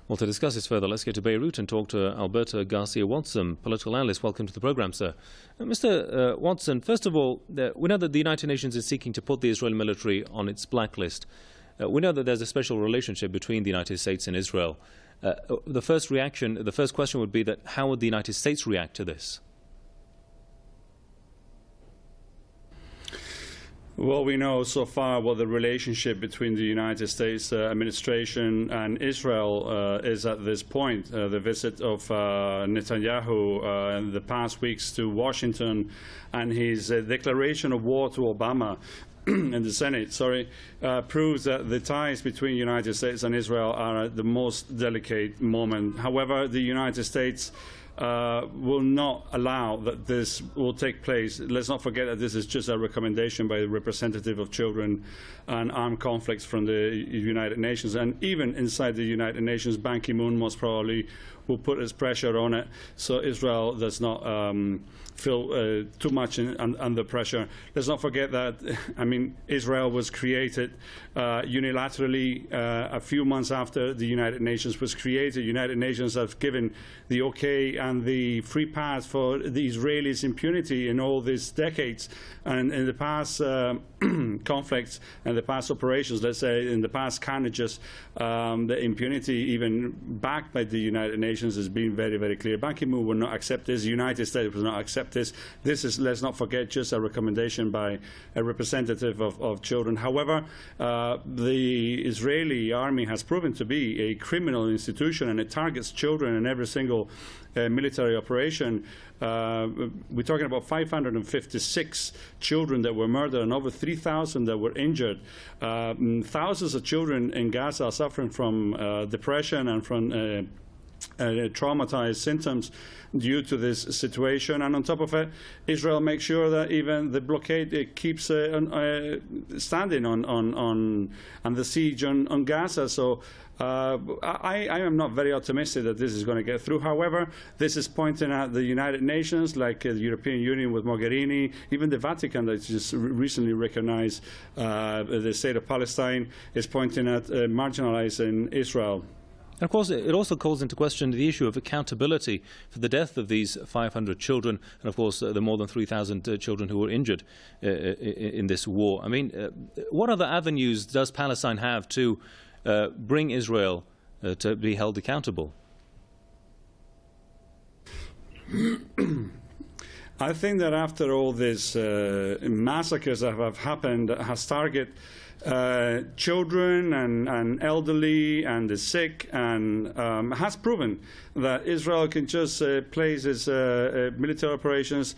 Well, to discuss this further, let's go to Beirut and talk to Alberto Garcia Watson, political analyst. Welcome to the program, sir. Mr. Watson, first of all, we know that the United Nations is seeking to put the Israeli military on its blacklist. We know that there's a special relationship between the United States and Israel. The first question would be that how would the United States react to this? Well, we know so far what the relationship between the United States administration and Israel is at this point. The visit of Netanyahu in the past weeks to Washington and his declaration of war to Obama in the Senate, proves that the ties between the United States and Israel are at the most delicate moment. However, the United States will not allow that this will take place. Let's not forget that this is just a recommendation by the representative of children and armed conflicts from the United Nations. And even inside the United Nations, Ban Ki-moon most probably will put his pressure on it so Israel does not feel too much under pressure. Let's not forget that, Israel was created unilaterally a few months after the United Nations was created. The United Nations have given the okay and the free pass for the Israelis' impunity in all these decades. And in the past conflicts and the past operations, let's say in the past carnages, the impunity even backed by the United Nations has been very, very clear. Ban Ki-moon will not accept this. The United States will not accept this. This is, let's not forget, just a recommendation by a representative of children. However, the Israeli army has proven to be a criminal institution, and it targets children in every single military operation. We're talking about 556 children that were murdered and over 3,000 that were injured. Thousands of children in Gaza are suffering from depression and from traumatized symptoms due to this situation, and on top of it, Israel makes sure that even the blockade keeps standing on the siege on Gaza. So I am not very optimistic that this is going to get through. However, this is pointing at the United Nations, like the European Union with Mogherini, even the Vatican that just recently recognized the state of Palestine is pointing at marginalizing Israel. And of course, it also calls into question the issue of accountability for the death of these 500 children, and of course the more than 3,000 children who were injured in this war. What other avenues does Palestine have to bring Israel to be held accountable? I think that after all these massacres that have happened, has targeted children and elderly and the sick, and has proven that Israel can just place its military operations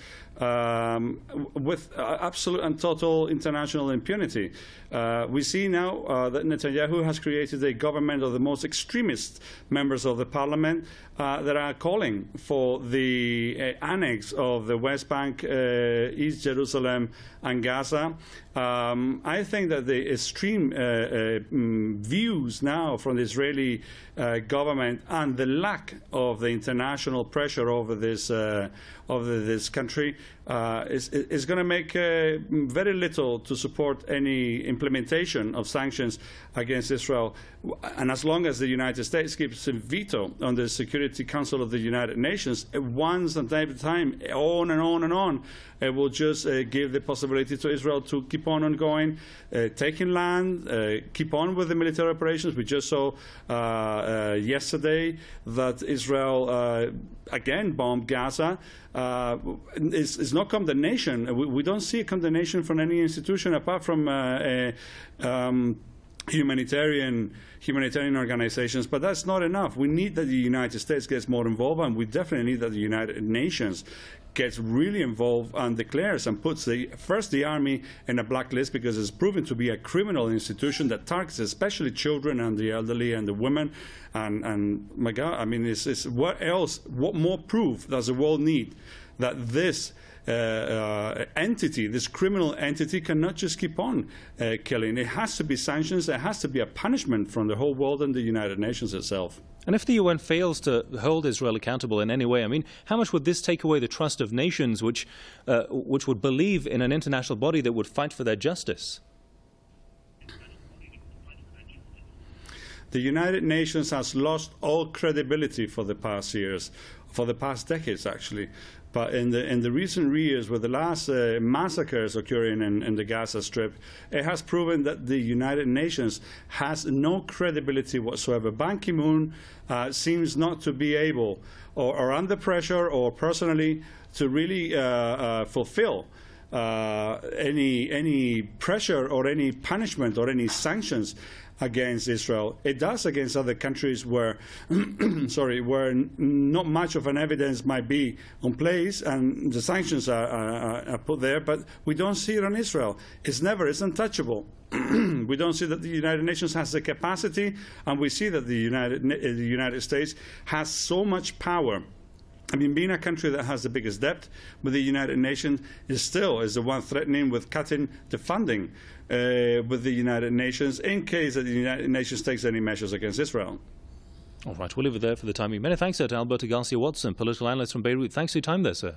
with absolute and total international impunity. We see now that Netanyahu has created a government of the most extremist members of the parliament that are calling for the annex of the West Bank, East Jerusalem and Gaza. I think that the extreme views now from the Israeli government and the lack of the international pressure over this country is going to make very little to support any implementation of sanctions against Israel. And as long as the United States keeps a veto on the Security Council of the United Nations, once and every time, on and on and on, it will just give the possibility to Israel to keep on ongoing, taking land, keep on with the military operations. We just saw yesterday that Israel again bombed Gaza. It's not condemnation. We don't see a condemnation from any institution apart from humanitarian organizations, but that's not enough. We need that the United States gets more involved, and we definitely need that the United Nations gets really involved and declares and puts first the army in a blacklist, because it's proven to be a criminal institution that targets especially children and the elderly and the women. And my God, what else? What more proof does the world need that this entity, this criminal entity, cannot just keep on killing? It has to be sanctions. There has to be a punishment from the whole world and the United Nations itself. And if the UN fails to hold Israel accountable in any way, how much would this take away the trust of nations which would believe in an international body that would fight for their justice? The United Nations has lost all credibility for the past years, for the past decades actually. But in the recent years, with the last massacres occurring in the Gaza Strip, it has proven that the United Nations has no credibility whatsoever. Ban Ki-moon seems not to be able, or under pressure, or personally, to really fulfill any pressure or any punishment or any sanctions against Israel. It does against other countries where, where not much of an evidence might be on place and the sanctions are put there, but we don't see it on Israel. It's untouchable. We don't see that the United Nations has the capacity, and we see that the United States has so much power. I mean, being a country that has the biggest debt with the United Nations is the one threatening with cutting the funding with the United Nations in case that the United Nations takes any measures against Israel. All right, we'll leave it there for the time being. Many thanks, sir, to Alberto Garcia Watson, political analyst from Beirut. Thanks for your time there, sir.